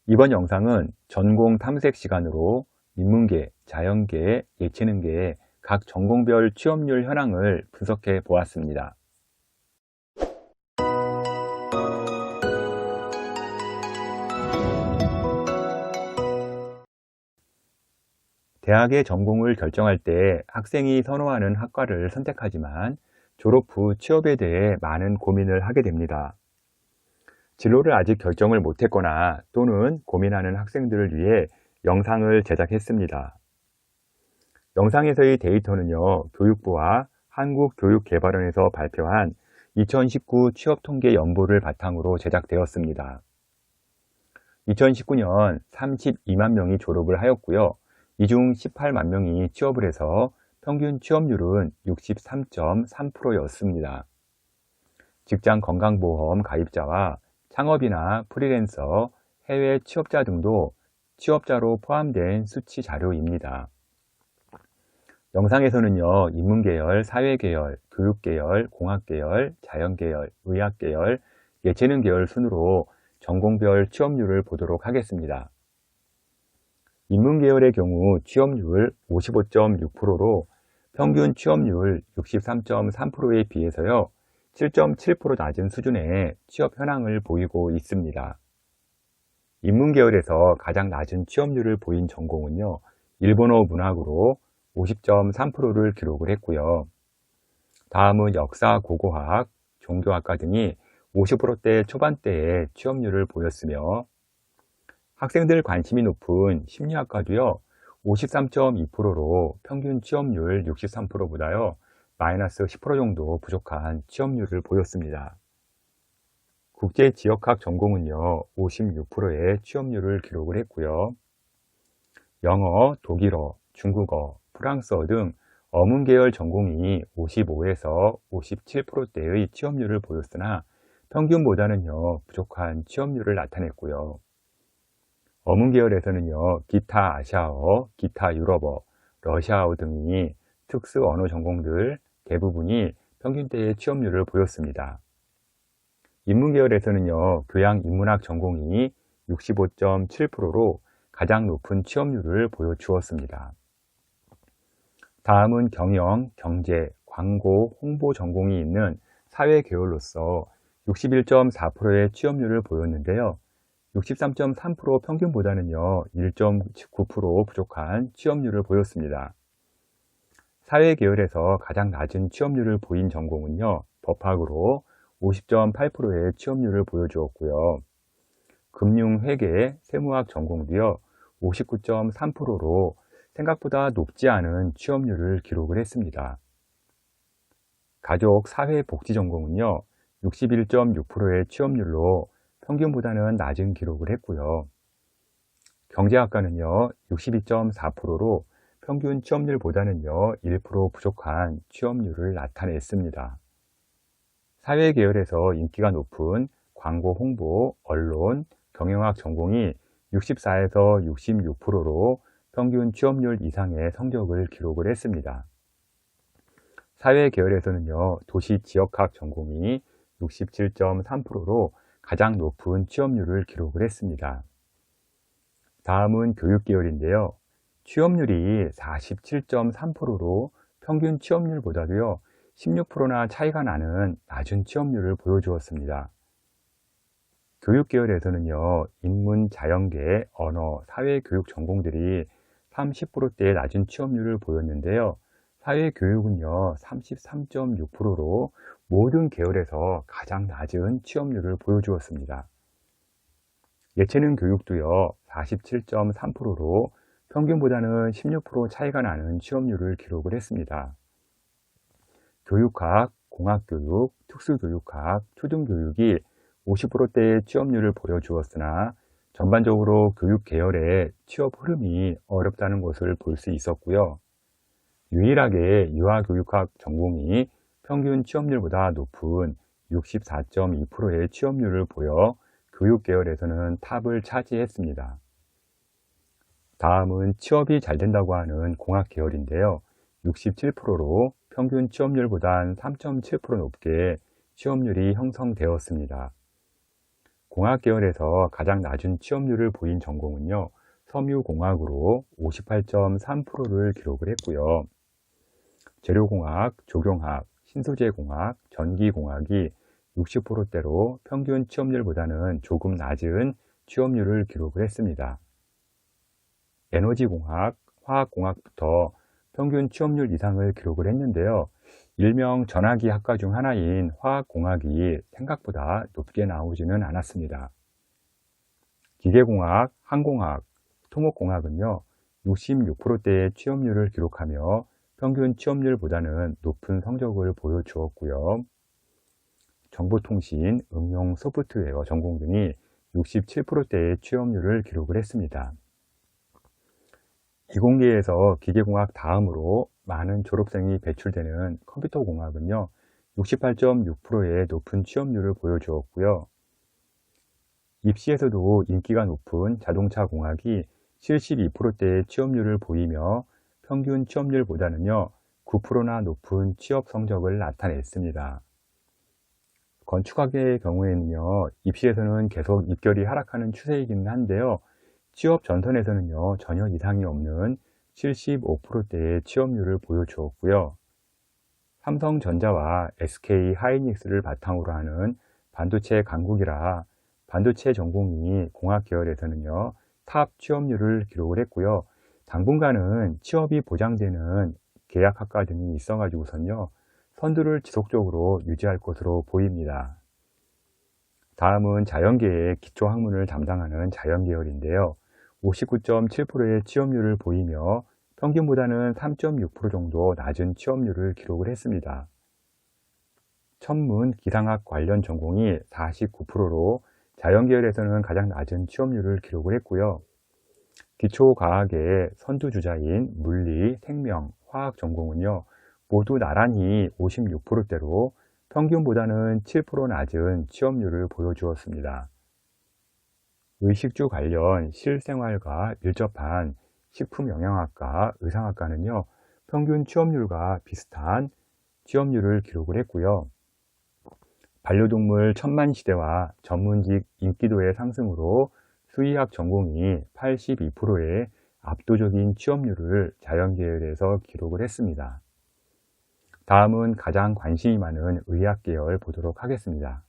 이번 영상은 전공 탐색 시간으로 인문계, 자연계, 예체능계의 각 전공별 취업률 현황을 분석해 보았습니다. 대학의 전공을 결정할 때 학생이 선호하는 학과를 선택하지만 졸업 후 취업에 대해 많은 고민을 하게 됩니다. 진로를 아직 결정을 못했거나 또는 고민하는 학생들을 위해 영상을 제작했습니다. 영상에서의 데이터는요, 교육부와 한국교육개발원에서 발표한 2019 취업통계 연보를 바탕으로 제작되었습니다. 2019년 32만 명이 졸업을 하였고요. 이 중 18만 명이 취업을 해서 평균 취업률은 63.3%였습니다. 직장건강보험 가입자와 창업이나 프리랜서, 해외 취업자 등도 취업자로 포함된 수치 자료입니다. 영상에서는요, 인문계열, 사회계열, 교육계열, 공학계열, 자연계열, 의학계열, 예체능계열 순으로 전공별 취업률을 보도록 하겠습니다. 인문계열의 경우 취업률 55.6%로 평균 취업률 63.3%에 비해서요, 7.7% 낮은 수준의 취업 현황을 보이고 있습니다. 인문계열에서 가장 낮은 취업률을 보인 전공은요, 일본어 문학으로 50.3%를 기록을 했고요. 다음은 역사, 고고학, 종교학과 등이 50%대 초반대의 취업률을 보였으며 학생들 관심이 높은 심리학과도요, 53.2%로 평균 취업률 63%보다요 마이너스 10% 정도 부족한 취업률을 보였습니다. 국제지역학 전공은요, 56%의 취업률을 기록을 했고요. 영어, 독일어, 중국어, 프랑스어 등 어문계열 전공이 55에서 57%대의 취업률을 보였으나 평균보다는요, 부족한 취업률을 나타냈고요. 어문계열에서는요, 기타 아시아어, 기타 유럽어, 러시아어 등이 특수 언어 전공들 대부분이 평균대의 취업률을 보였습니다. 인문계열에서는요, 교양인문학 전공이 65.7%로 가장 높은 취업률을 보여주었습니다. 다음은 경영, 경제, 광고, 홍보 전공이 있는 사회계열로서 61.4%의 취업률을 보였는데요. 63.3% 평균보다는요, 1.9% 부족한 취업률을 보였습니다. 사회계열에서 가장 낮은 취업률을 보인 전공은요, 법학으로 50.8%의 취업률을 보여주었고요. 금융회계, 세무학 전공도요, 59.3%로 생각보다 높지 않은 취업률을 기록을 했습니다. 가족, 사회복지 전공은요, 61.6%의 취업률로 평균보다는 낮은 기록을 했고요. 경제학과는요, 62.4%로 평균 취업률보다는요, 1% 부족한 취업률을 나타냈습니다. 사회계열에서 인기가 높은 광고, 홍보, 언론, 경영학 전공이 64에서 66%로 평균 취업률 이상의 성적을 기록을 했습니다. 사회계열에서는요, 도시지역학 전공이 67.3%로 가장 높은 취업률을 기록을 했습니다. 다음은 교육계열인데요. 취업률이 47.3%로 평균 취업률보다도요, 16%나 차이가 나는 낮은 취업률을 보여주었습니다. 교육계열에서는요, 인문, 자연계, 언어, 사회교육 전공들이 30%대의 낮은 취업률을 보였는데요. 사회교육은요, 33.6%로 모든 계열에서 가장 낮은 취업률을 보여주었습니다. 예체능 교육도요, 47.3%로 평균보다는 16% 차이가 나는 취업률을 기록을 했습니다. 교육학, 공학교육, 특수교육학, 초등교육이 50%대의 취업률을 보여주었으나 전반적으로 교육 계열의 취업 흐름이 어렵다는 것을 볼 수 있었고요. 유일하게 유아교육학 전공이 평균 취업률보다 높은 64.2%의 취업률을 보여 교육 계열에서는 탑을 차지했습니다. 다음은 취업이 잘 된다고 하는 공학 계열인데요. 67%로 평균 취업률보단 3.7% 높게 취업률이 형성되었습니다. 공학 계열에서 가장 낮은 취업률을 보인 전공은요, 섬유공학으로 58.3%를 기록을 했고요. 재료공학, 조경학, 신소재공학, 전기공학이 60%대로 평균 취업률보다는 조금 낮은 취업률을 기록을 했습니다. 에너지공학, 화학공학부터 평균 취업률 이상을 기록을 했는데요. 일명 전화기 학과 중 하나인 화학공학이 생각보다 높게 나오지는 않았습니다. 기계공학, 항공학, 토목공학은요, 66%대의 취업률을 기록하며 평균 취업률보다는 높은 성적을 보여주었고요. 정보통신, 응용 소프트웨어 전공 등이 67%대의 취업률을 기록을 했습니다. 이공계에서 기계공학 다음으로 많은 졸업생이 배출되는 컴퓨터공학은요, 68.6%의 높은 취업률을 보여주었고요. 입시에서도 인기가 높은 자동차공학이 72%대의 취업률을 보이며 평균 취업률보다는요, 9%나 높은 취업 성적을 나타냈습니다. 건축학의 경우에는요, 입시에서는 계속 입결이 하락하는 추세이기는 한데요, 취업 전선에서는요, 전혀 이상이 없는 75%대의 취업률을 보여주었고요. 삼성전자와 SK 하이닉스를 바탕으로 하는 반도체 강국이라 반도체 전공이 공학 계열에서는요, 탑 취업률을 기록을 했고요. 당분간은 취업이 보장되는 계약학과 등이 있어가지고선요, 선두를 지속적으로 유지할 것으로 보입니다. 다음은 자연계의 기초학문을 담당하는 자연계열인데요. 59.7%의 취업률을 보이며 평균보다는 3.6% 정도 낮은 취업률을 기록을 했습니다. 천문, 기상학 관련 전공이 49%로 자연계열에서는 가장 낮은 취업률을 기록을 했고요. 기초과학의 선두주자인 물리, 생명, 화학 전공은요, 모두 나란히 56%대로 평균보다는 7% 낮은 취업률을 보여주었습니다. 의식주 관련 실생활과 밀접한 식품영양학과, 의상학과는요, 평균 취업률과 비슷한 취업률을 기록을 했고요. 반려동물 천만시대와 전문직 인기도의 상승으로 수의학 전공이 82%의 압도적인 취업률을 자연계열에서 기록을 했습니다. 다음은 가장 관심이 많은 의학계열 보도록 하겠습니다.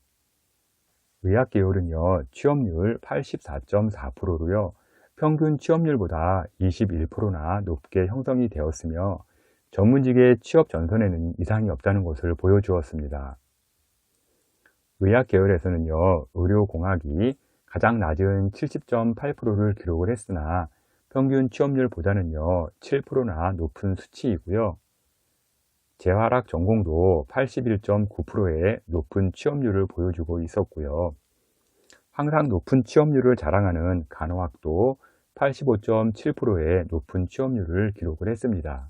의학계열은요, 취업률 84.4%로요, 평균 취업률보다 21%나 높게 형성이 되었으며 전문직의 취업 전선에는 이상이 없다는 것을 보여주었습니다. 의학계열에서는요, 의료공학이 가장 낮은 70.8%를 기록을 했으나 평균 취업률보다는요, 7%나 높은 수치이고요. 재활학 전공도 81.9%의 높은 취업률을 보여주고 있었고요. 항상 높은 취업률을 자랑하는 간호학도 85.7%의 높은 취업률을 기록을 했습니다.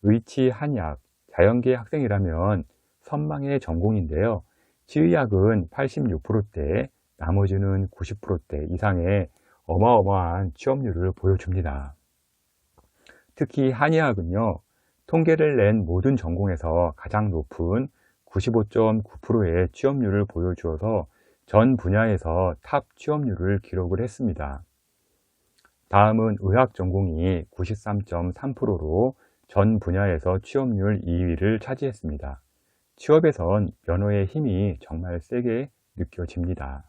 의치, 한약, 자연계 학생이라면 선망의 전공인데요. 치의학은 86%대, 나머지는 90%대 이상의 어마어마한 취업률을 보여줍니다. 특히 한의학은요, 통계를 낸 모든 전공에서 가장 높은 95.9%의 취업률을 보여주어서 전 분야에서 탑 취업률을 기록을 했습니다. 다음은 의학 전공이 93.3%로 전 분야에서 취업률 2위를 차지했습니다. 취업에선 면허의 힘이 정말 세게 느껴집니다.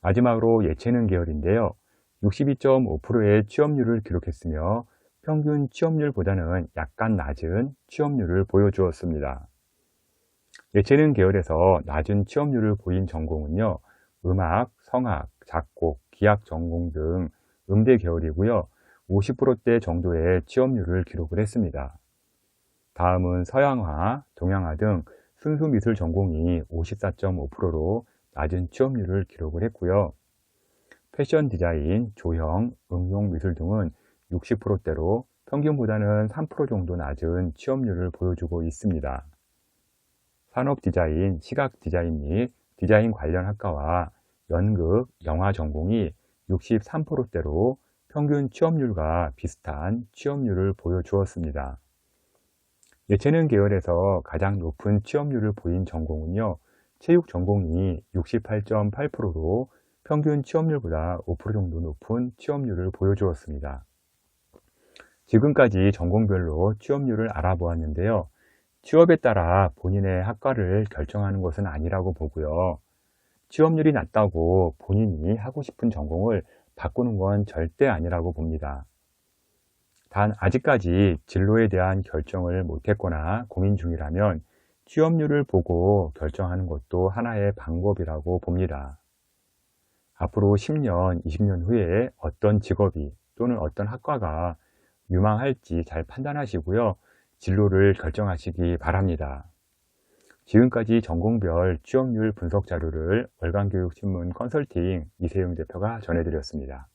마지막으로 예체능 계열인데요. 62.5%의 취업률을 기록했으며 평균 취업률보다는 약간 낮은 취업률을 보여주었습니다. 예체능 계열에서 낮은 취업률을 보인 전공은요, 음악, 성악, 작곡, 기악 전공 등 음대 계열이고요, 50%대 정도의 취업률을 기록을 했습니다. 다음은 서양화, 동양화 등 순수미술 전공이 54.5%로 낮은 취업률을 기록을 했고요. 패션 디자인, 조형, 응용미술 등은 60%대로 평균보다는 3% 정도 낮은 취업률을 보여주고 있습니다. 산업 디자인, 시각 디자인 및 디자인 관련 학과와 연극, 영화 전공이 63%대로 평균 취업률과 비슷한 취업률을 보여주었습니다. 예체능 계열에서 가장 높은 취업률을 보인 전공은요, 체육 전공이 68.8%로 평균 취업률보다 5% 정도 높은 취업률을 보여주었습니다. 지금까지 전공별로 취업률을 알아보았는데요. 취업에 따라 본인의 학과를 결정하는 것은 아니라고 보고요. 취업률이 낮다고 본인이 하고 싶은 전공을 바꾸는 건 절대 아니라고 봅니다. 단 아직까지 진로에 대한 결정을 못했거나 고민 중이라면 취업률을 보고 결정하는 것도 하나의 방법이라고 봅니다. 앞으로 10년, 20년 후에 어떤 직업이 또는 어떤 학과가 유망할지 잘 판단하시고요. 진로를 결정하시기 바랍니다. 지금까지 전공별 취업률 분석 자료를 월간교육신문 컨설팅 이세용 대표가 전해드렸습니다.